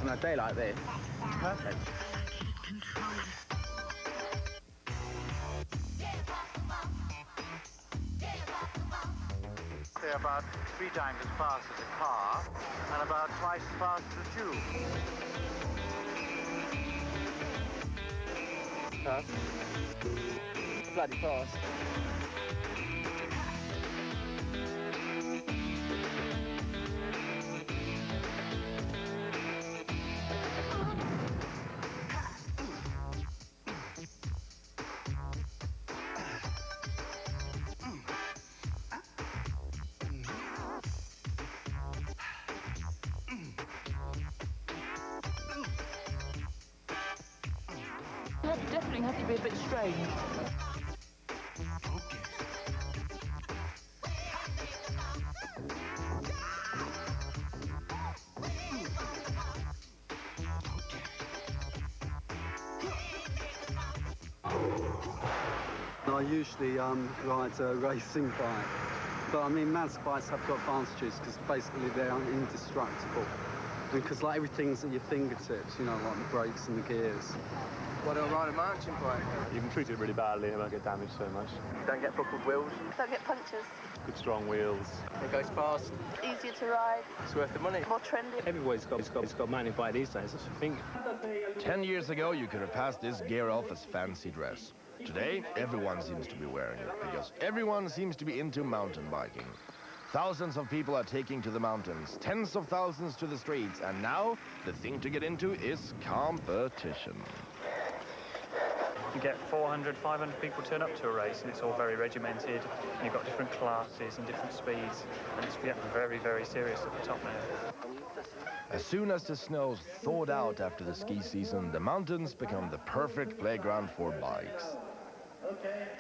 on a day like this. Perfect. They're about 3 times as fast as a car and about twice as fast as a tube. Huh? Bloody fast. Definitely have to be a bit strange. I usually ride a racing bike, but I mean mountain bikes have got advantages because basically they are indestructible. Because like everything's at your fingertips, you know, like the brakes and the gears. Why don't I ride a mountain bike? You can treat it really badly, it won't get damaged so much. Don't get buckled wheels. Don't get punctures. Good strong wheels. It goes fast. Easier to ride. It's worth the money. More trendy. Everybody's got a mountain bike these days, I think. 10 years ago, you could have passed this gear off as fancy dress. Today, everyone seems to be wearing it because everyone seems to be into mountain biking. Thousands of people are taking to the mountains, tens of thousands to the streets, and now the thing to get into is competition. You get 400, 500 people turn up to a race, and it's all very regimented. And you've got different classes and different speeds, and it's getting very, very serious at the top now. As soon as the snow's thawed out after the ski season, the mountains become the perfect playground for bikes.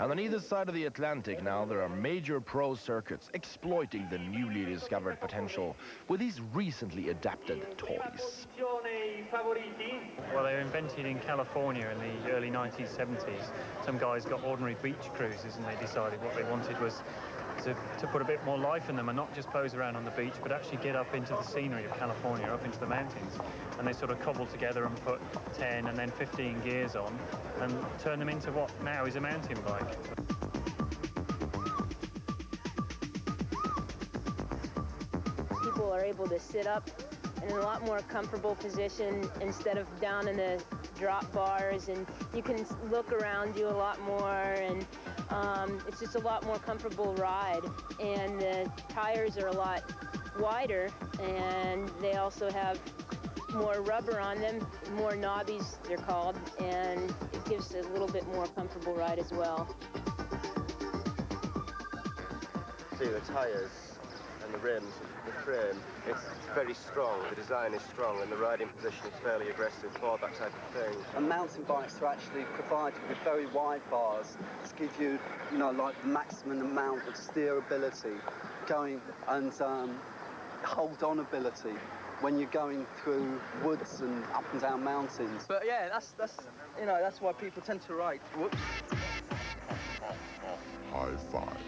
And on either side of the Atlantic now, there are major pro circuits exploiting the newly discovered potential with these recently adapted toys. Well, they were invented in California in the early 1970s. Some guys got ordinary beach cruisers, and they decided what they wanted was to put a bit more life in them and not just pose around on the beach, but actually get up into the scenery of California, up into the mountains. And they sort of cobbled together and put 10 and then 15 gears on and turn them into what now is a mountain bike. People are able to sit up in a lot more comfortable position instead of down in the drop bars, and you can look around you a lot more, and it's just a lot more comfortable ride. And the tires are a lot wider, and they also have more rubber on them, more knobbies they're called, and it gives a little bit more comfortable ride as well. See the tires and the rims, the frame, it's very strong, the design is strong, and the riding position is fairly aggressive for that type of thing. And mountain bikes are actually provided with very wide bars to give you, you know, like the maximum amount of steerability going and hold-on ability when you're going through woods and up and down mountains. But yeah, that's you know, that's why people tend to ride. Whoops. High five.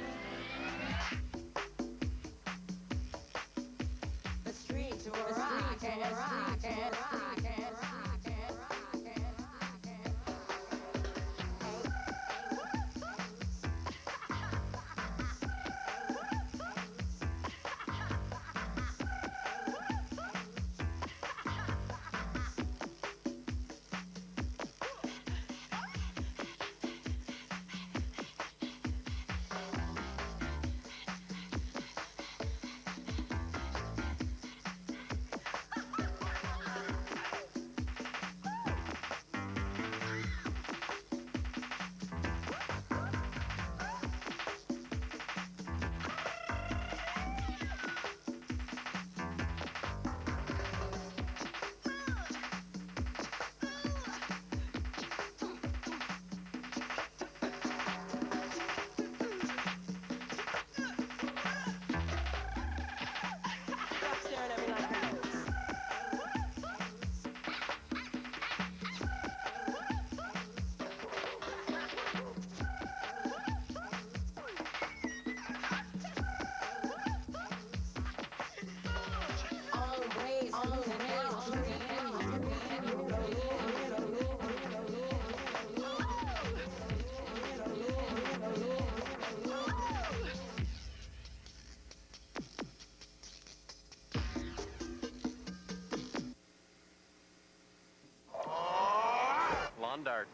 starts.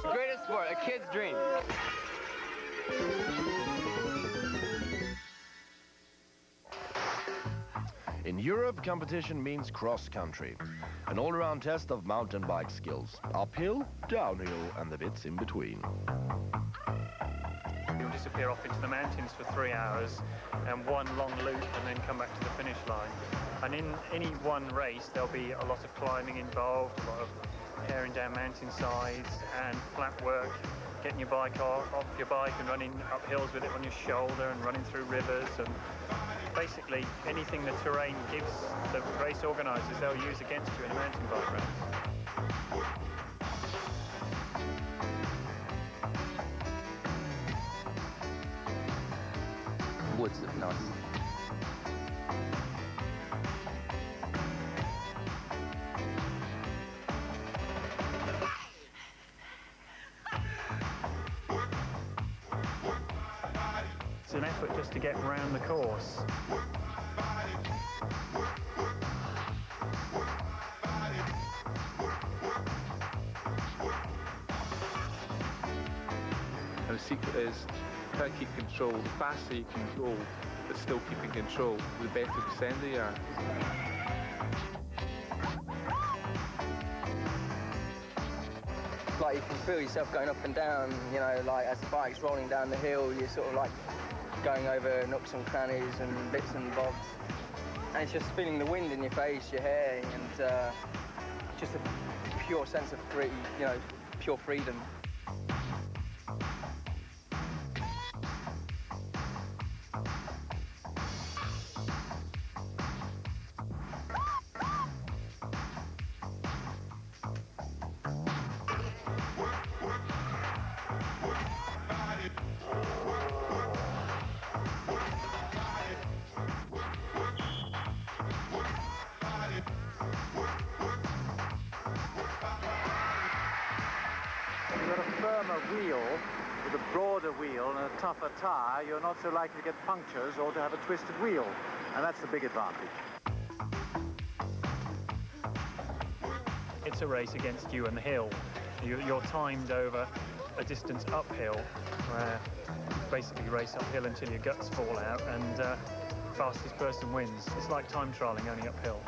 Greatest sport, a kid's dream. In Europe, competition means cross-country, an all-around test of mountain bike skills. Uphill, downhill, and the bits in between. You'll disappear off into the mountains for 3 hours and one long loop and then come back to the finish line. And in any one race, there'll be a lot of climbing involved, a lot of tearing down mountainsides and flat work, getting your bike off your bike and running up hills with it on your shoulder and running through rivers, and basically anything the terrain gives the race organisers, they'll use against you in a mountain bike race. Woods look nice. It's an effort just to get around the course. And the secret is try to keep control. The faster you can go, but still keeping control, the better descender you are. Like you can feel yourself going up and down, you know, like as the bike's rolling down the hill, you're sort of like going over nooks and crannies and bits and bobs. And it's just feeling the wind in your face, your hair, and just a pure sense of free, you know, pure freedom. You've got a firmer wheel with a broader wheel and a tougher tyre, you're not so likely to get punctures or to have a twisted wheel, and that's the big advantage. It's a race against you and the hill. You're timed over a distance uphill, where you basically race uphill until your guts fall out, and fastest person wins. It's like time trialing, only uphill.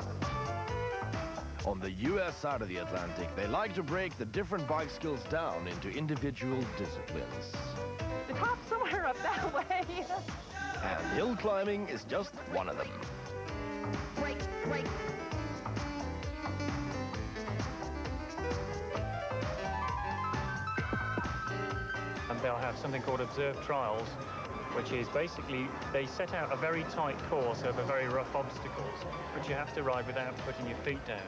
On the US side of the Atlantic, they like to break the different bike skills down into individual disciplines. The top's somewhere up that way. And hill climbing is just one of them. Wait. And they'll have something called observed trials, which is basically they set out a very tight course over very rough obstacles, which you have to ride without putting your feet down.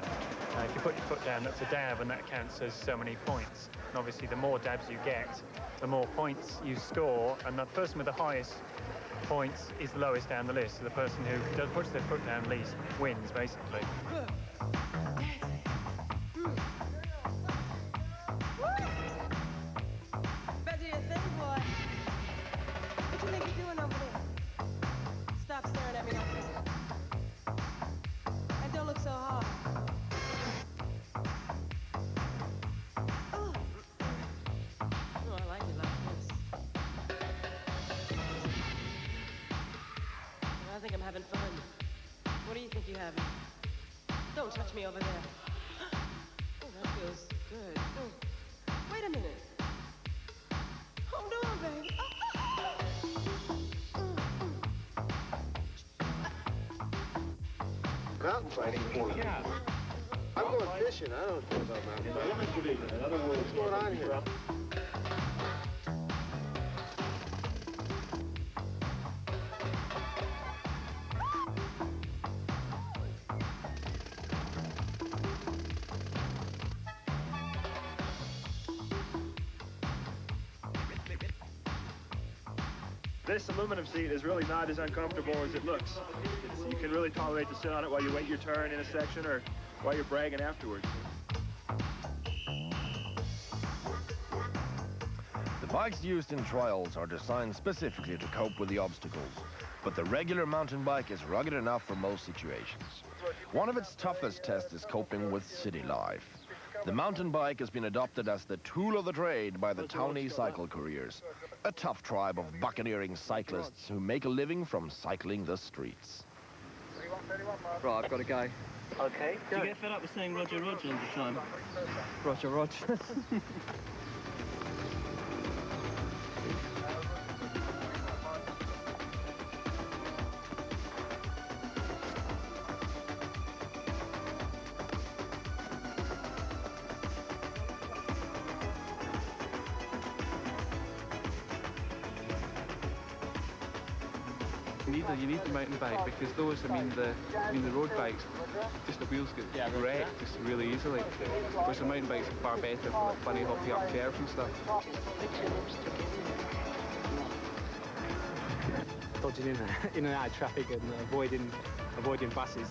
If you put your foot down, that's a dab, and that counts as so many points. And obviously, the more dabs you get, the more points you score, and the person with the highest points is the lowest down the list. So the person who puts their foot down least wins, basically. Better your thing, boy. What you think you're doing over there? Stop staring at me like that. And don't look so hard. Oh, I like it like this. I think I'm having fun. What do you think you're having? Don't touch me over there. Oh, that feels good. Oh, wait a minute. Hold on, baby. Mountain fighting? Yeah. I'm going fishing. I don't care about mountain fighting. What's going on here? This aluminum seat is really not as uncomfortable as it looks. You can really tolerate to sit on it while you wait your turn in a section or while you're bragging afterwards. The bikes used in trials are designed specifically to cope with the obstacles, but the regular mountain bike is rugged enough for most situations. One of its toughest tests is coping with city life. The mountain bike has been adopted as the tool of the trade by the townie cycle couriers, a tough tribe of buccaneering cyclists who make a living from cycling the streets. Right, I've got to go. Okay, Do you get fed up with saying Roger Roger all the time? Roger Roger. You need the mountain bike because those, the road bikes, just the wheels get wrecked just really easily. Whereas the mountain bikes are far better for like bunny hopping up curves and stuff. Dodging in and out of traffic and avoiding buses.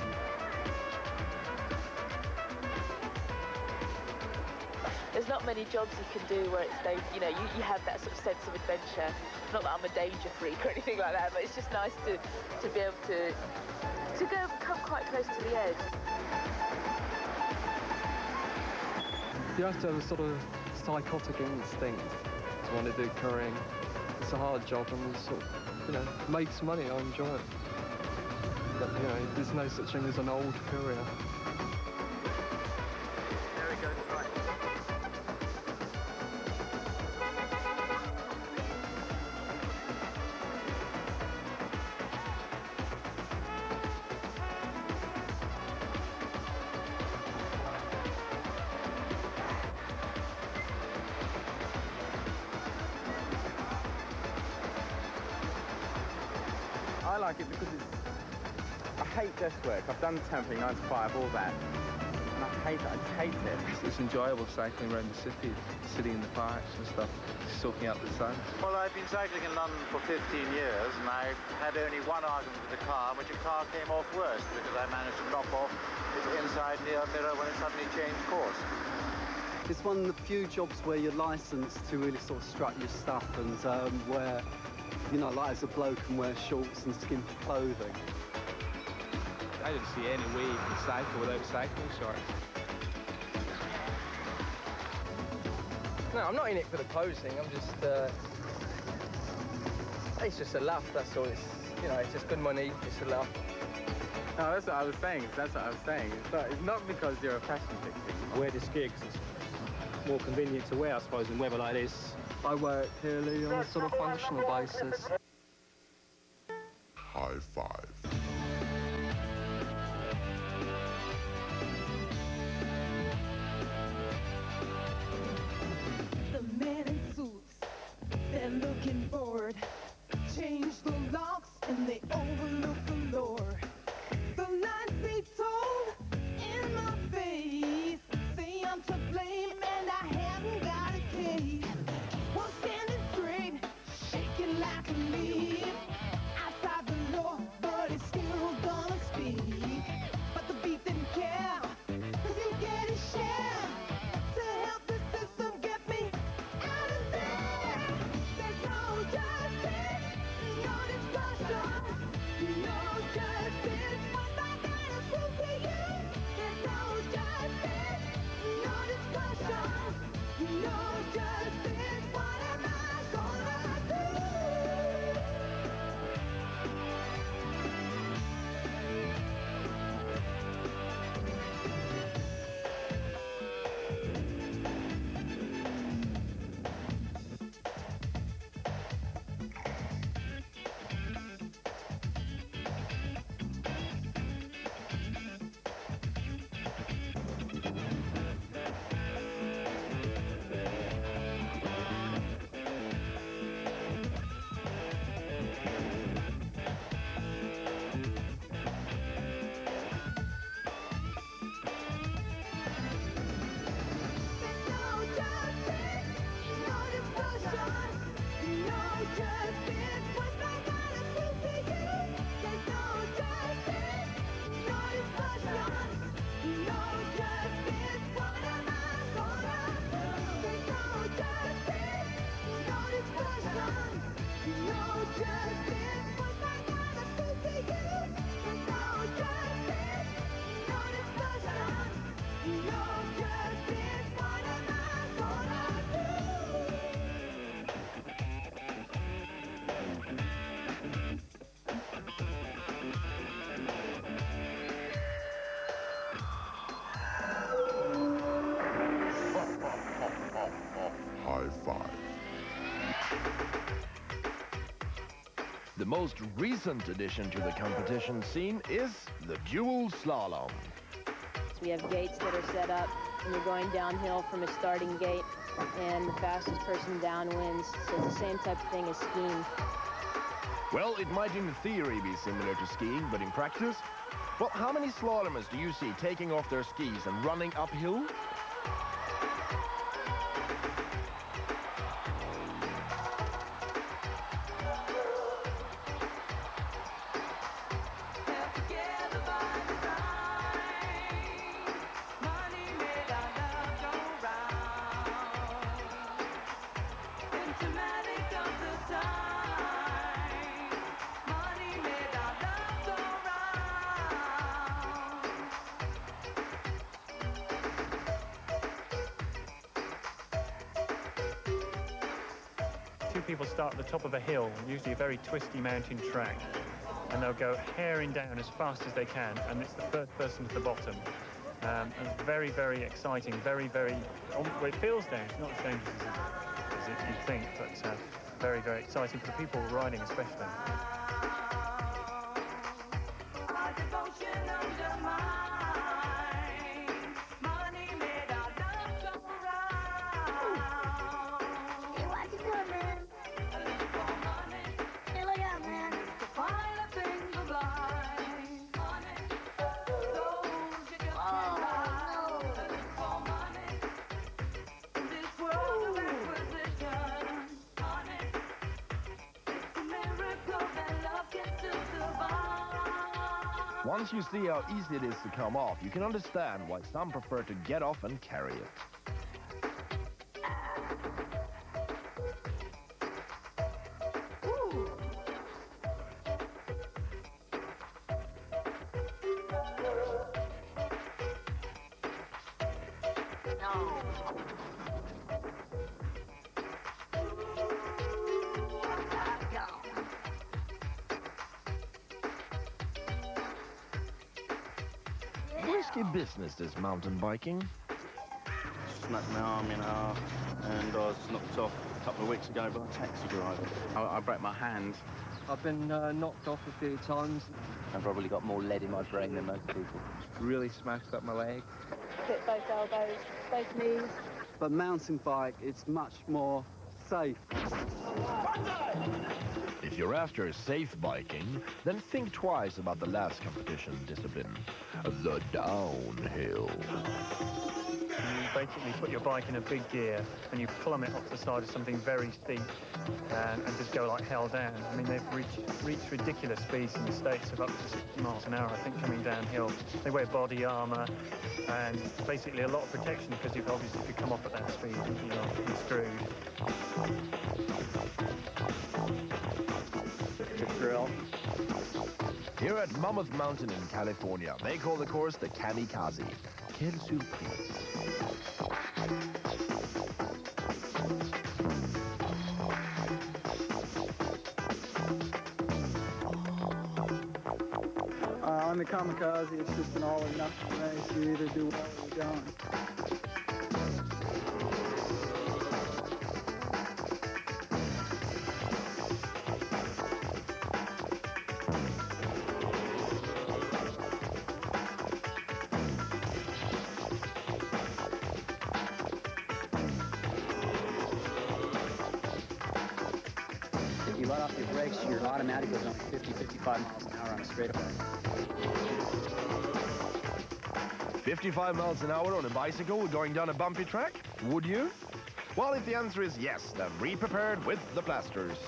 There's not many jobs you can do where it's, you have that sort of sense of adventure. Not that I'm a danger freak or anything like that, but it's just nice to be able to come quite close to the edge. You have to have a sort of psychotic instinct to want to do couriering. It's a hard job and it sort of, makes money. I enjoy it. But, there's no such thing as an old courier. There we go, right. I like it because I hate desk work. I've done temping, 9 to 5, all that. And I hate it. I just hate it. It's enjoyable cycling around the city, sitting in the parks and stuff, soaking up the sun. Well, I've been cycling in London for 15 years, and I've had only one argument with the car, which a car came off worse because I managed to knock off its inside rear mirror when it suddenly changed course. It's one of the few jobs where you're licensed to really sort of strut your stuff and where, like as a bloke and wear shorts and skimpy clothing. I didn't see any way you can cycle without cycling shorts. No, I'm not in it for the posing. I'm just, it's just a laugh, that's all. It's just good money, it's a laugh. No, that's what I was saying. It's not because you're a fashion victim. I wear this gear because it's more convenient to wear, I suppose, in weather like this. I wear it purely on a sort of functional basis. High five. The men in suits, they're looking bored. Change the locks and they overlook the lore. The lies they told in my face say I'm to blame and I haven't got a case. One standing straight, shaking like a leaf. Outside the law, but it's still gonna speak. But the beat didn't care, 'cause you get a share. To help the system get me out of there. There's no justice, no discussion, no most recent addition to the competition scene is the dual slalom. We have gates that are set up, and you're going downhill from a starting gate, and the fastest person down wins. So it's the same type of thing as skiing. Well, it might in theory be similar to skiing, but in practice? Well, how many slalomers do you see taking off their skis and running uphill? Two people start at the top of a hill, usually a very twisty mountain track, and they'll go herring down as fast as they can, and it's the first person to the bottom. And it's very, very exciting, very, very... Well, it feels dangerous, not as dangerous as you'd think, but very, very exciting for the people riding especially. Once you see how easy it is to come off, you can understand why some prefer to get off and carry it. Risky business, this mountain biking. Snapped my arm in half, and I was knocked off a couple of weeks ago by a taxi driver. I broke my hand. I've been knocked off a few times. I've probably got more lead in my brain than most people. Really smashed up my leg. Hit both elbows, both knees. But mountain bike, it's much more safe. If you're after safe biking, then think twice about the last competition discipline, the downhill. You basically put your bike in a big gear and you plummet off the side of something very steep and just go like hell down. I mean, they've reached ridiculous speeds in the States of up to 60 miles an hour, I think, coming downhill. They wear body armour and basically a lot of protection because if you come off at that speed, you're screwed. Here at Mammoth Mountain in California, they call the course the Kamikaze. Quelle surprise. On the Kamikaze, it's just an all or nothing race. You either do well or you don't. If you let off your brakes, your automatic goes up 50, 55 miles an hour on a straightaway. 55 miles an hour on a bicycle going down a bumpy track? Would you? Well, if the answer is yes, then be prepared with the plasters.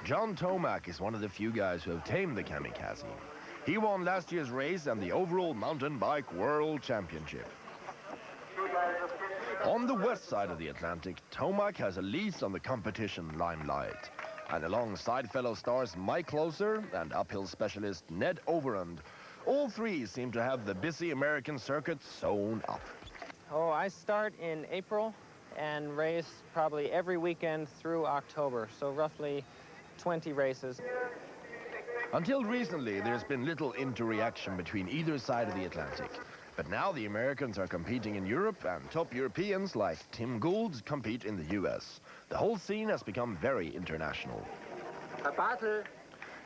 John Tomac is one of the few guys who have tamed the Kamikaze. He won last year's race and the overall mountain bike world championship. On the west side of the Atlantic, Tomac has a lease on the competition limelight. And alongside fellow stars Mike Closer and uphill specialist Ned Overend, all three seem to have the busy American circuit sewn up. Oh, I start in April and race probably every weekend through October, so roughly 20 races. Until recently, there's been little interreaction between either side of the Atlantic. But now the Americans are competing in Europe, and top Europeans like Tim Gould compete in the US. The whole scene has become very international. A battle.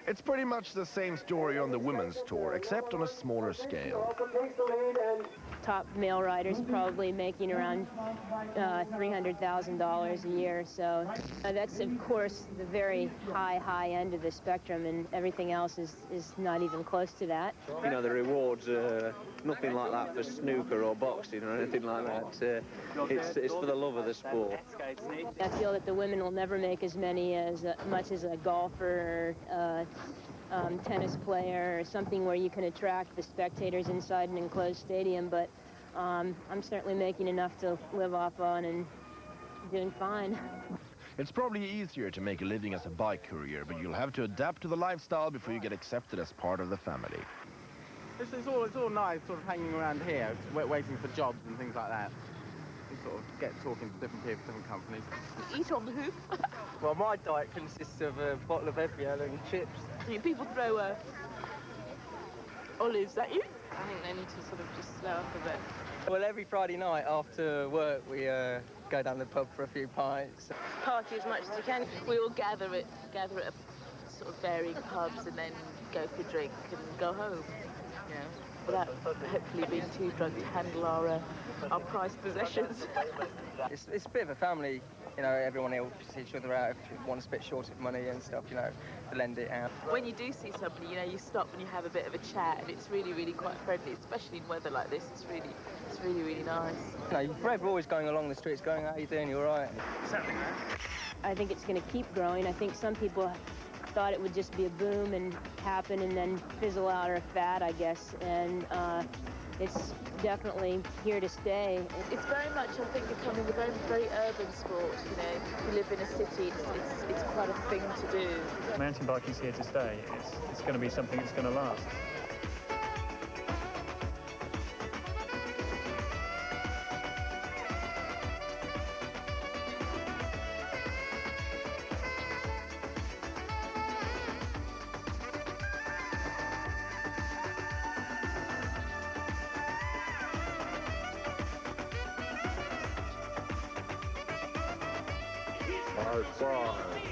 It's pretty much the same story on the women's tour, except on a smaller scale. Top male riders probably making around $300,000 a year. So that's, of course, the very high end of the spectrum, and everything else is not even close to that. You know, the rewards are nothing like that for snooker or boxing or anything like that. It's for the love of the sport. I feel that the women will never make as much as a golfer or tennis player or something where you can attract the spectators inside an enclosed stadium, but I'm certainly making enough to live off on and doing fine. It's probably easier to make a living as a bike courier, but you'll have to adapt to the lifestyle before you get accepted as part of the family. It's all nice, sort of hanging around here, waiting for jobs and things like that. You sort of get talking to different people, different companies. Eat on the hoof. Well, my diet consists of a bottle of Evian and chips. People throw olives at you. I think they need to sort of just slow up a bit. Well, every Friday night after work, we go down the pub for a few pints. Party as much as you can. We all gather at sort of varying pubs and then go for a drink and go home. You know, without hopefully being too drunk to handle our prized possessions. It's a bit of a family. You know, everyone helps each other out if you want to spit short of money and stuff, you know, to lend it out. When you do see somebody, you know, you stop and you have a bit of a chat, and it's really, really quite friendly, especially in weather like this. It's really, really nice. You know, you're forever always going along the streets going, how you doing, you all right? I think it's going to keep growing. I think some people thought it would just be a boom and happen and then fizzle out or a fad, I guess, and it's definitely here to stay. It's very much, I think, becoming a very, very urban sport. You know, you live in a city, it's quite a thing to do. Mountain biking's here to stay. It's going to be something that's going to last. High five.